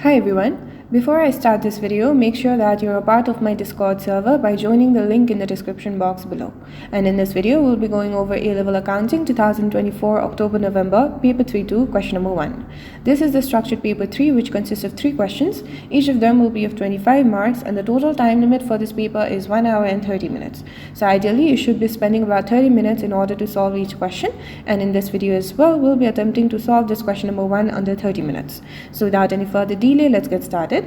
Hi everyone. Before I start this video, make sure that you're a part of my Discord server by joining the link in the description box below. And in this video, we'll be going over A-Level Accounting 2024 October-November Paper 3-2, question number 1. This is the structured paper 3, which consists of 3 questions. Each of them will be of 25 marks, and the total time limit for this paper is 1 hour and 30 minutes. So ideally, you should be spending about 30 minutes in order to solve each question. And in this video as well, we'll be attempting to solve this question number 1 under 30 minutes. So without any further delay, let's get started.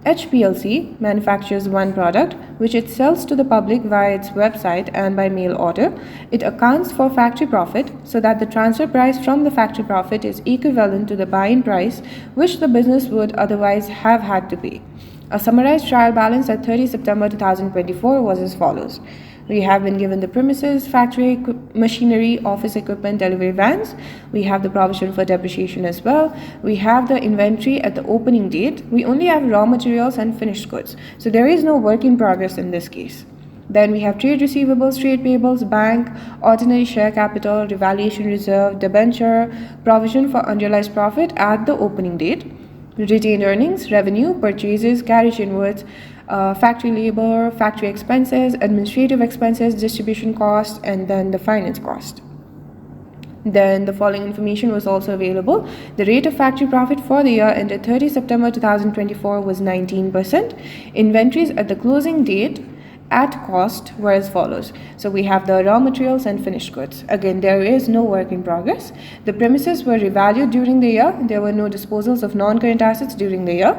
HPLC manufactures one product which it sells to the public via its website and by mail order. It accounts for factory profit so that the transfer price from the factory profit is equivalent to the buy-in price which the business would otherwise have had to pay. A summarized trial balance at 30 September 2024 was as follows. We have been given the premises, factory machinery, office equipment, delivery vans. We have the provision for depreciation as well. We have the inventory at the opening date. We only have raw materials and finished goods. So there is no work in progress in this case. Then we have trade receivables, trade payables, bank, ordinary share capital, revaluation reserve, debenture, provision for unrealized profit at the opening date, retained earnings, revenue, purchases, carriage inwards, factory labor, factory expenses, administrative expenses, distribution cost, and then the finance cost. Then the following information was also available. The rate of factory profit for the year ended 30 September 2024 was 19%. Inventories at the closing date at cost were as follows. So we have the raw materials and finished goods. Again, there is no work in progress. The premises were revalued during the year. There were no disposals of non-current assets during the year.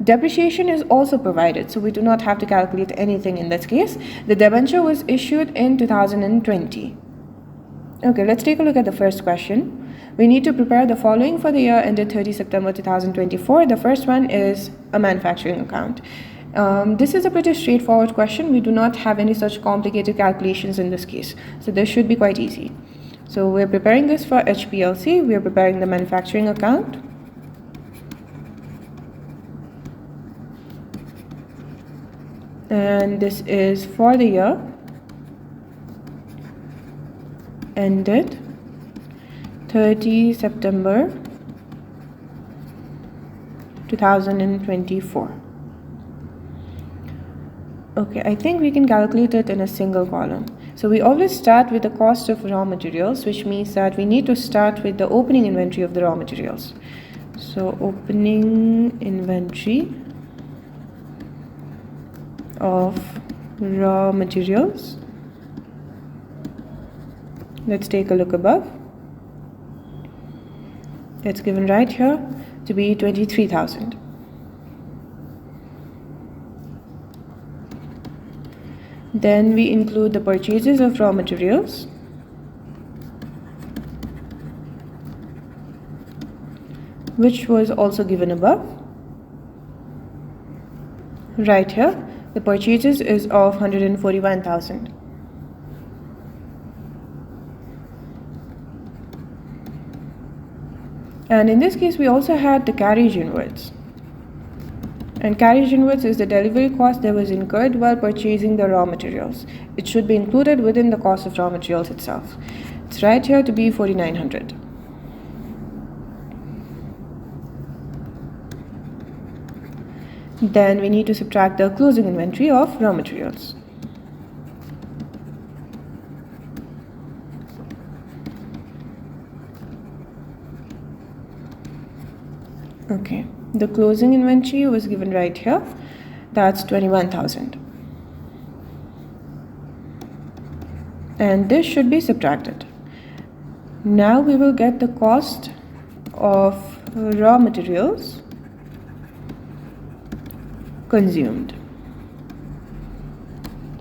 Depreciation is also provided, so we do not have to calculate anything in this case. The debenture was issued in 2020. Okay, let's take a look at the first question. We need to prepare the following for the year ended 30 September 2024. The first one is a manufacturing account. This is a pretty straightforward question. We do not have any such complicated calculations in this case, so this should be quite easy. So we're preparing this for HPLC. We're preparing the manufacturing account. And this is for the year ended 30 September 2024. Okay, I think we can calculate it in a single column. So we always start with the cost of raw materials, which means that we need to start with the opening inventory of the raw materials. So opening inventory of raw materials. Let's take a look above. It's given right here to be 23,000. Then we include the purchases of raw materials, which was also given above. Right here, the purchases is of 141,000. And in this case, we also had the carriage inwards. And carriage inwards is the delivery cost that was incurred while purchasing the raw materials. It should be included within the cost of raw materials itself. It's right here to be 4,900. Then we need to subtract the closing inventory of raw materials. Okay, the closing inventory was given right here. That's 21,000. And this should be subtracted. Now we will get the cost of raw materials consumed.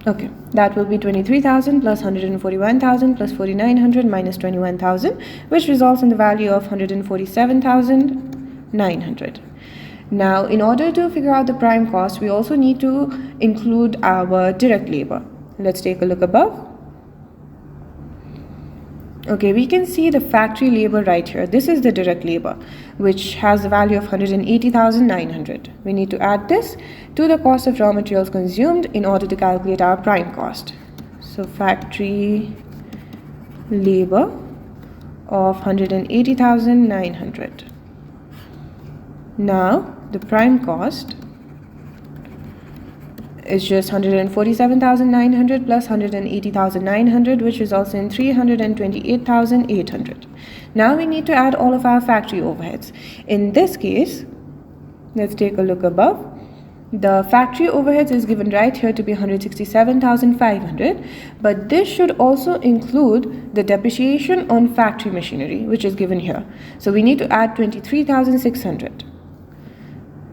Okay, that will be 23,000 plus 141,000 plus 4,900 minus 21,000, which results in the value of 147,900. Now, in order to figure out the prime cost, we also need to include our direct labor. Let's take a look above. Okay, we can see the factory labor right here. This is the direct labor, which has the value of 180,900. We need to add this to the cost of raw materials consumed in order to calculate our prime cost. So factory labor of 180,900. Now the prime cost is just 147,900 plus 180,900, which results in 328,800. Now we need to add all of our factory overheads. In this case, let's take a look above. The factory overheads is given right here to be 167,500, but this should also include the depreciation on factory machinery, which is given here. So we need to add 23,600.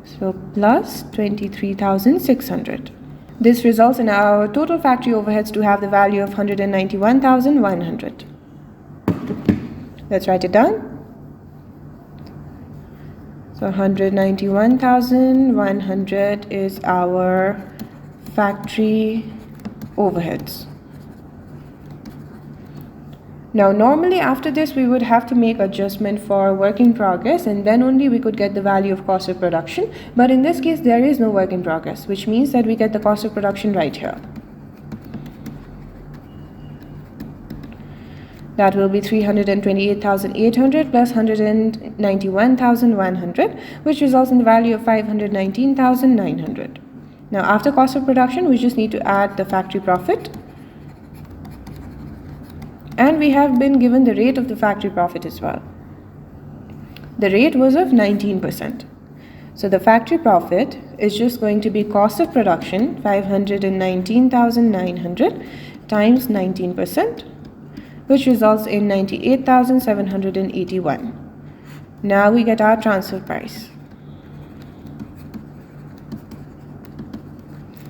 So plus 23,600. This results in our total factory overheads to have the value of 191,100. Let's write it down. So 191,100 is our factory overheads. Now normally after this we would have to make adjustment for work in progress, and then only we could get the value of cost of production, but in this case there is no work in progress, which means that we get the cost of production right here. That will be 328,800 plus 191,100, which results in the value of 519,900. Now after cost of production we just need to add the factory profit, and we have been given the rate of the factory profit as well. The rate was of 19%. So the factory profit is just going to be cost of production 519,900 times 19%, which results in 98,781. Now we get our transfer price.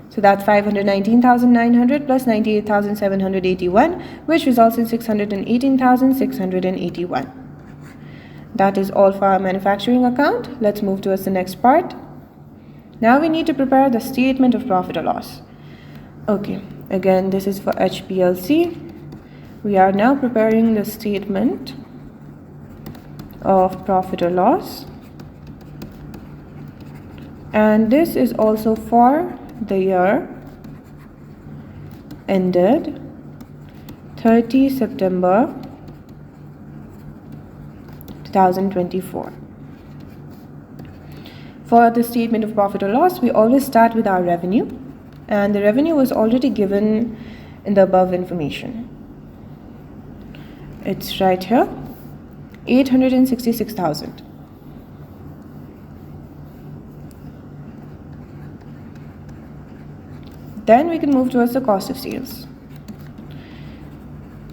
So that's 519,900 plus 98,781, which results in 618,681. That is all for our manufacturing account. Let's move towards the next part. Now we need to prepare the statement of profit or loss. Okay, again this is for HPLC. We are now preparing the statement of profit or loss, and this is also for the year ended 30 September 2024. For the statement of profit or loss, we always start with our revenue, and the revenue was already given in the above information. It's right here, 866,000. Then we can move towards the cost of sales.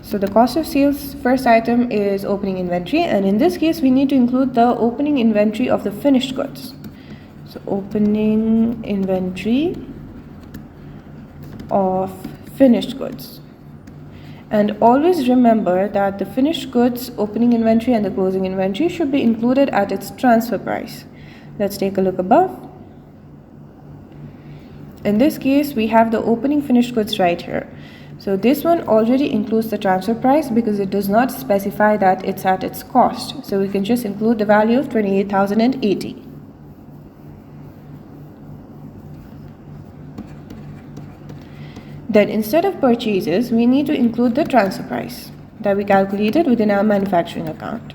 So the cost of sales, first item is opening inventory, and in this case we need to include the opening inventory of the finished goods. So opening inventory of finished goods. And always remember that the finished goods opening inventory and the closing inventory should be included at its transfer price. Let's take a look above. In this case, we have the opening finished goods right here. So this one already includes the transfer price because it does not specify that it's at its cost. So we can just include the value of 28,080. Then instead of purchases, we need to include the transfer price that we calculated within our manufacturing account.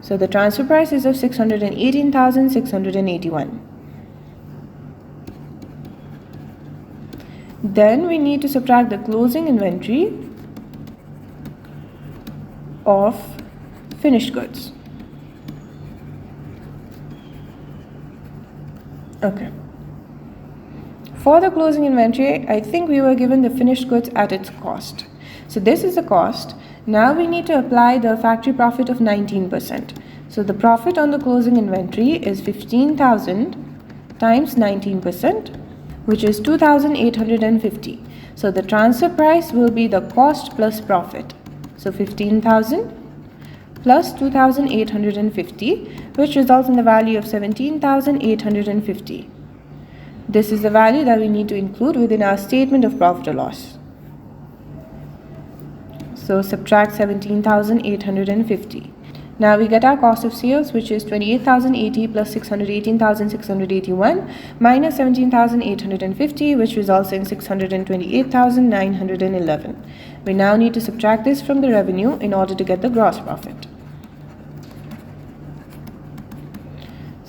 So the transfer price is of 618,681. Then we need to subtract the closing inventory of finished goods. Okay. For the closing inventory, I think we were given the finished goods at its cost. So this is the cost. Now we need to apply the factory profit of 19%. So the profit on the closing inventory is 15,000 times 19%. Which is 2,850. So the transfer price will be the cost plus profit. So 15,000 plus 2,850, which results in the value of 17,850. This is the value that we need to include within our statement of profit or loss. So subtract 17,850. Now we get our cost of sales, which is 28,080 plus 618,681 minus 17,850, which results in 628,911. We now need to subtract this from the revenue in order to get the gross profit.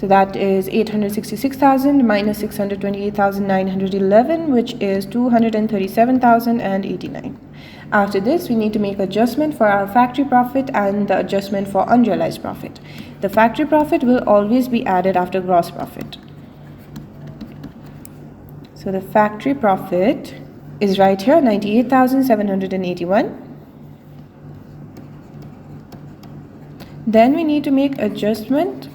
So that is 866,000 minus 628,911, which is 237,089. After this, we need to make adjustment for our factory profit and the adjustment for unrealized profit. The factory profit will always be added after gross profit. So the factory profit is right here, 98,781. Then we need to make adjustment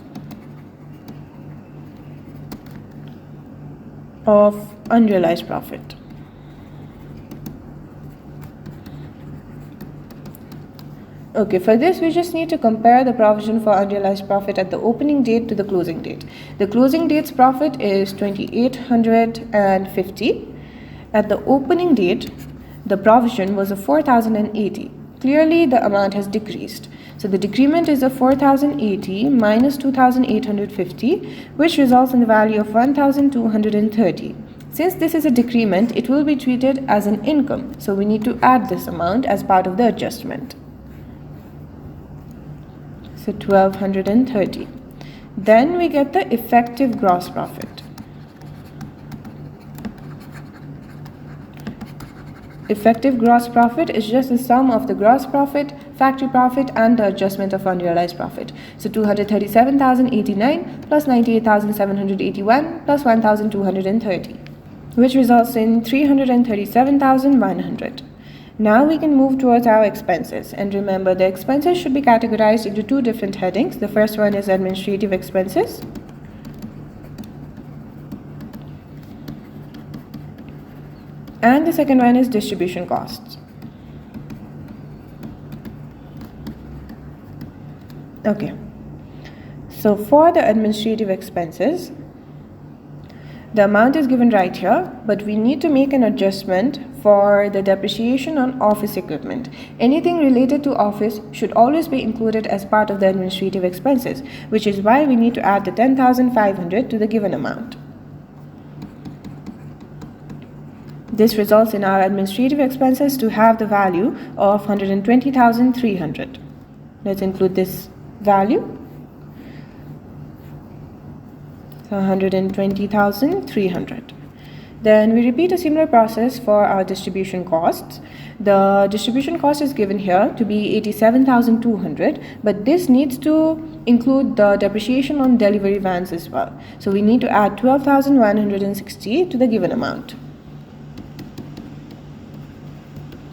of unrealized profit. Okay, for this we just need to compare the provision for unrealized profit at the opening date to the closing date. The closing date's profit is 2,850. At the opening date, the provision was of 4,080. Clearly, the amount has decreased. So the decrement is of 4,080 minus 2,850, which results in the value of 1,230. Since this is a decrement, it will be treated as an income. So we need to add this amount as part of the adjustment. So 1,230. Then we get the effective gross profit. Effective gross profit is just the sum of the gross profit, factory profit, and the adjustment of unrealized profit. So 237,089 plus 98,781 plus 1,230, which results in 337,100. Now we can move towards our expenses. And remember, the expenses should be categorized into two different headings. The first one is administrative expenses. And the second one is distribution costs. Okay, so for the administrative expenses, the amount is given right here, but we need to make an adjustment for the depreciation on office equipment. Anything related to office should always be included as part of the administrative expenses, which is why we need to add the 10,500 to the given amount. This results in our administrative expenses to have the value of 120,300. Let's include this value. So 120,300. Then we repeat a similar process for our distribution costs. The distribution cost is given here to be 87,200, but this needs to include the depreciation on delivery vans as well. So we need to add 12,160 to the given amount.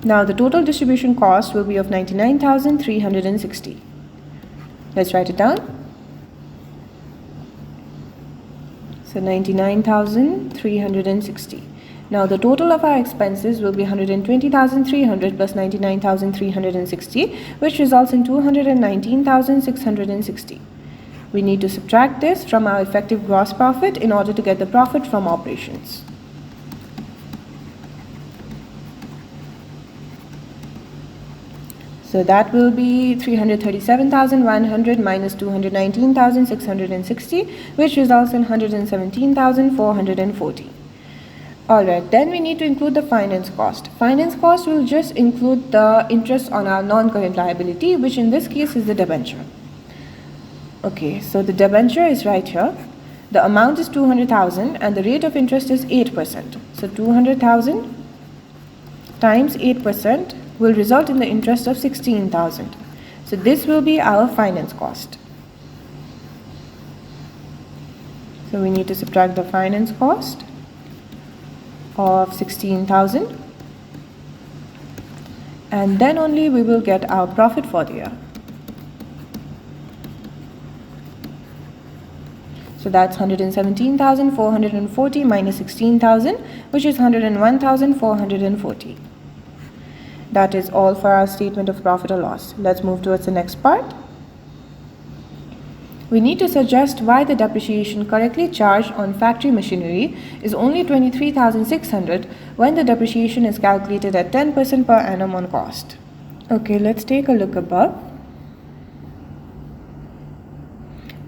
Now the total distribution cost will be of 99,360. Let's write it down. So 99,360. Now the total of our expenses will be 120,300 plus 99,360, which results in 219,660. We need to subtract this from our effective gross profit in order to get the profit from operations. So that will be 337,100 minus 219,660, which results in 117,440. Alright, then we need to include the finance cost. Finance cost will just include the interest on our non-current liability, which in this case is the debenture. Okay, so the debenture is right here. The amount is 200,000 and the rate of interest is 8%. So 200,000 times 8% will result in the interest of 16,000. So this will be our finance cost. So we need to subtract the finance cost of 16,000, and then only we will get our profit for the year. So that's 117,440 minus 16,000, which is 101,440. That is all for our statement of profit or loss. Let's move towards the next part. We need to suggest why the depreciation correctly charged on factory machinery is only 23,600 when the depreciation is calculated at 10% per annum on cost. Okay, let's take a look above.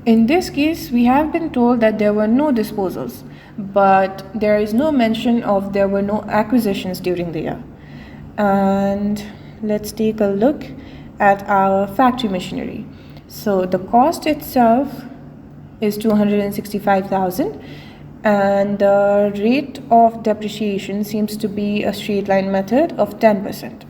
In this case, we have been told that there were no disposals, but there is no mention of there were no acquisitions during the year. And let's take a look at our factory machinery. So the cost itself is 265,000, and the rate of depreciation seems to be a straight line method of 10%.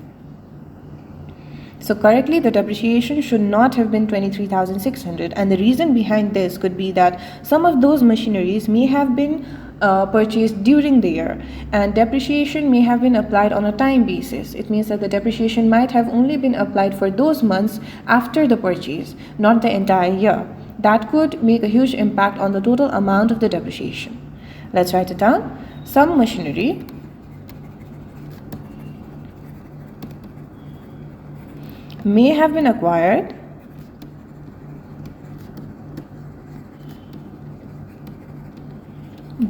So correctly, the depreciation should not have been 23,600, and the reason behind this could be that some of those machineries may have been purchased during the year, and depreciation may have been applied on a time basis. It means that the depreciation might have only been applied for those months after the purchase, not the entire year. That could make a huge impact on the total amount of the depreciation. Let's write it down. Some machinery may have been acquired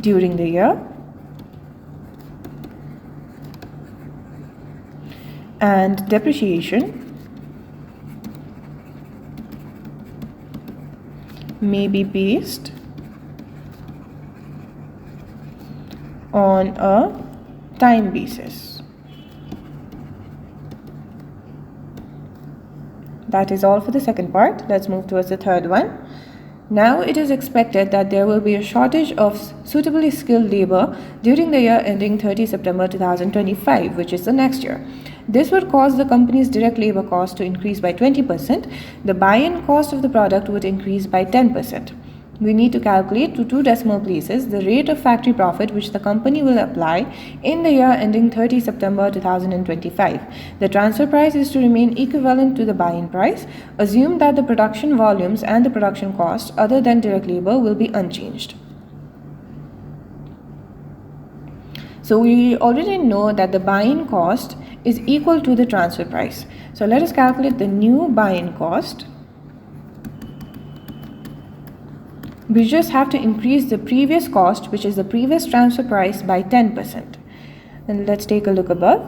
during the year and depreciation may be based on a time basis. That is all for the second part. Let's move towards the third one. Now it is expected that there will be a shortage of suitably skilled labor during the year ending 30 September 2025, which is the next year. This would cause the company's direct labor cost to increase by 20%. The buy-in cost of the product would increase by 10%. We need to calculate to 2 decimal places the rate of factory profit which the company will apply in the year ending 30 September 2025. The transfer price is to remain equivalent to the buy-in price. Assume that the production volumes and the production cost other than direct labor will be unchanged. So we already know that the buy-in cost is equal to the transfer price. So let us calculate the new buy-in cost. We just have to increase the previous cost, which is the previous transfer price, by 10%. And let's take a look above.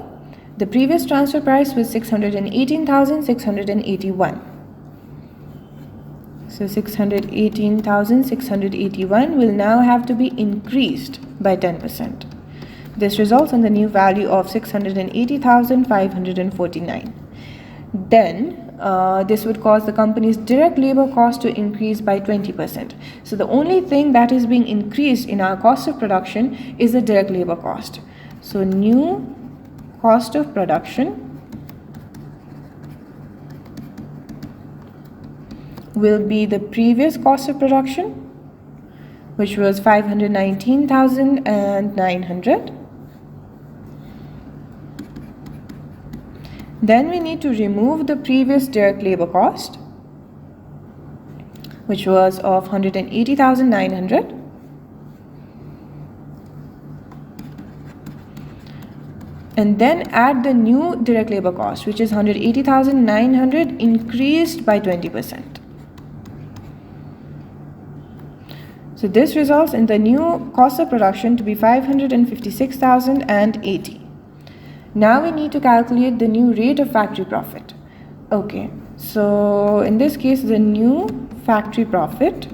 The previous transfer price was 618,681. So 618,681 will now have to be increased by 10%. This results in the new value of 680,549. Then this would cause the company's direct labor cost to increase by 20%. So the only thing that is being increased in our cost of production is the direct labor cost. So new cost of production will be the previous cost of production, which was 519,900. Then we need to remove the previous direct labor cost, which was of 180,900. And then add the new direct labor cost, which is 180,900 increased by 20%. So this results in the new cost of production to be 556,080. Now we need to calculate the new rate of factory profit. Okay, so in this case, the new factory profit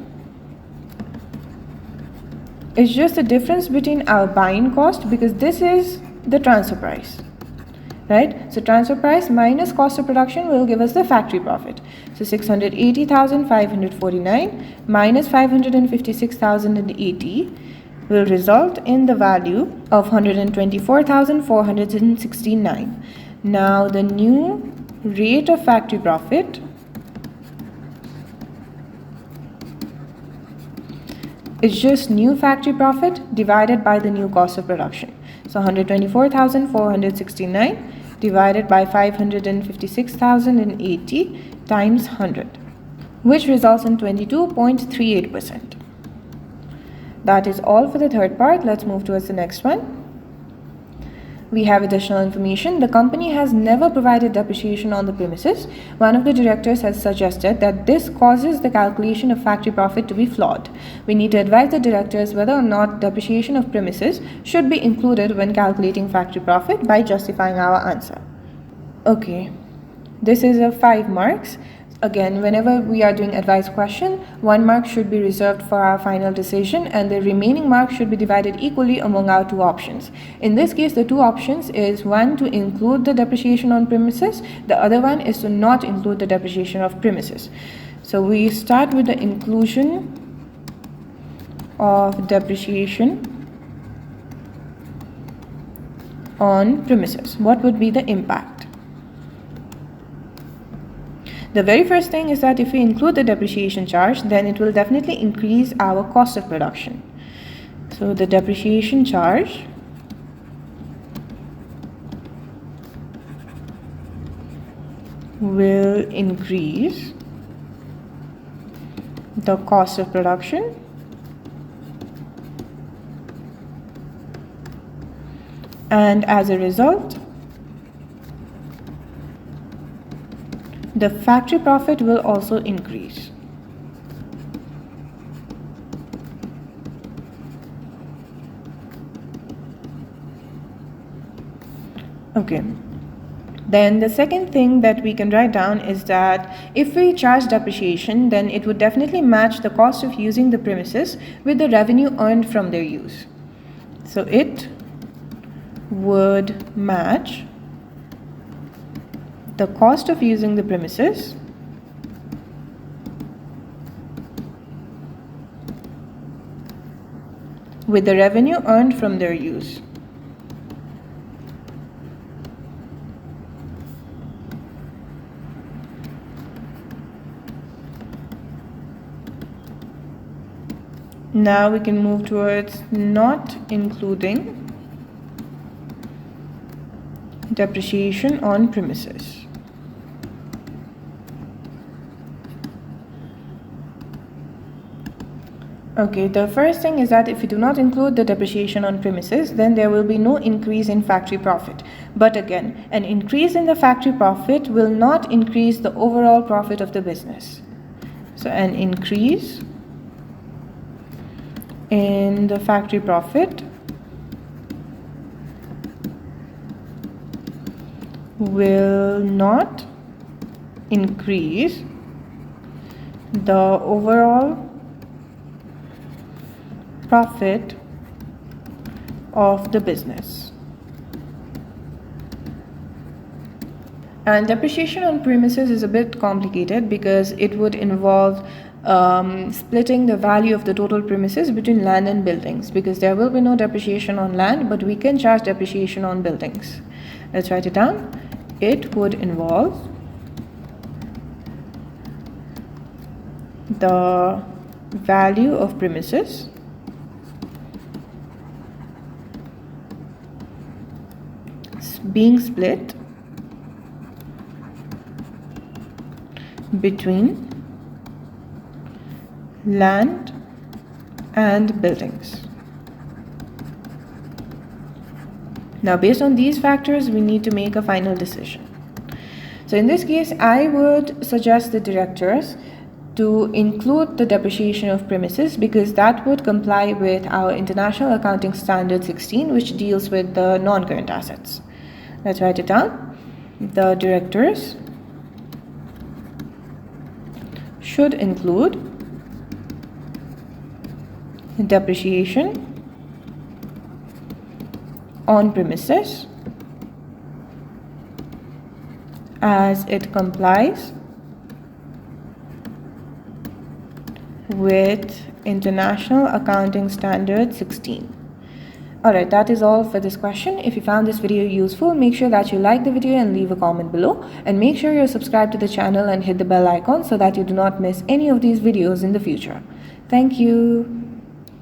is just the difference between our buying cost, because this is the transfer price, right? So transfer price minus cost of production will give us the factory profit. So 680,549 minus 556,080 will result in the value of 124,469. Now the new rate of factory profit is just new factory profit divided by the new cost of production. So 124,469 divided by 556,080 times 100, which results in 22.38%. That is all for the third part. Let's move towards the next one. We have additional information. The company has never provided depreciation on the premises. One of the directors has suggested that this causes the calculation of factory profit to be flawed. We need to advise the directors whether or not depreciation of premises should be included when calculating factory profit by justifying our answer. Okay, this is a 5 marks. Again, whenever we are doing advice question, 1 mark should be reserved for our final decision, and the remaining marks should be divided equally among our 2 options. In this case, the 2 options is one to include the depreciation on premises, the other one is to not include the depreciation of premises. So we start with the inclusion of depreciation on premises, what would be the impact? The very first thing is that if we include the depreciation charge, then it will definitely increase our cost of production. So the depreciation charge will increase the cost of production and as a result the factory profit will also increase. Okay. Then the second thing that we can write down is that if we charge depreciation, then it would definitely match the cost of using the premises with the revenue earned from their use. So it would match the cost of using the premises with the revenue earned from their use. Now we can move towards not including depreciation on premises. Okay, the first thing is that if we do not include the depreciation on premises, then there will be no increase in factory profit. But again, an increase in the factory profit will not increase the overall profit of the business. So an increase in the factory profit will not increase the overall profit of the business. And depreciation on premises is a bit complicated because it would involve splitting the value of the total premises between land and buildings, because there will be no depreciation on land, but we can charge depreciation on buildings. Let's write it down. It would involve the value of premises being split between land and buildings. Now, based on these factors, we need to make a final decision. So in this case, I would suggest the directors to include the depreciation of premises, because that would comply with our International Accounting Standard 16, which deals with the non-current assets. Let's write it down. The directors should include depreciation on premises as it complies with International Accounting Standard 16. Alright, that is all for this question. If you found this video useful, make sure that you like the video and leave a comment below, and make sure you're subscribed to the channel and hit the bell icon so that you do not miss any of these videos in the future. Thank you.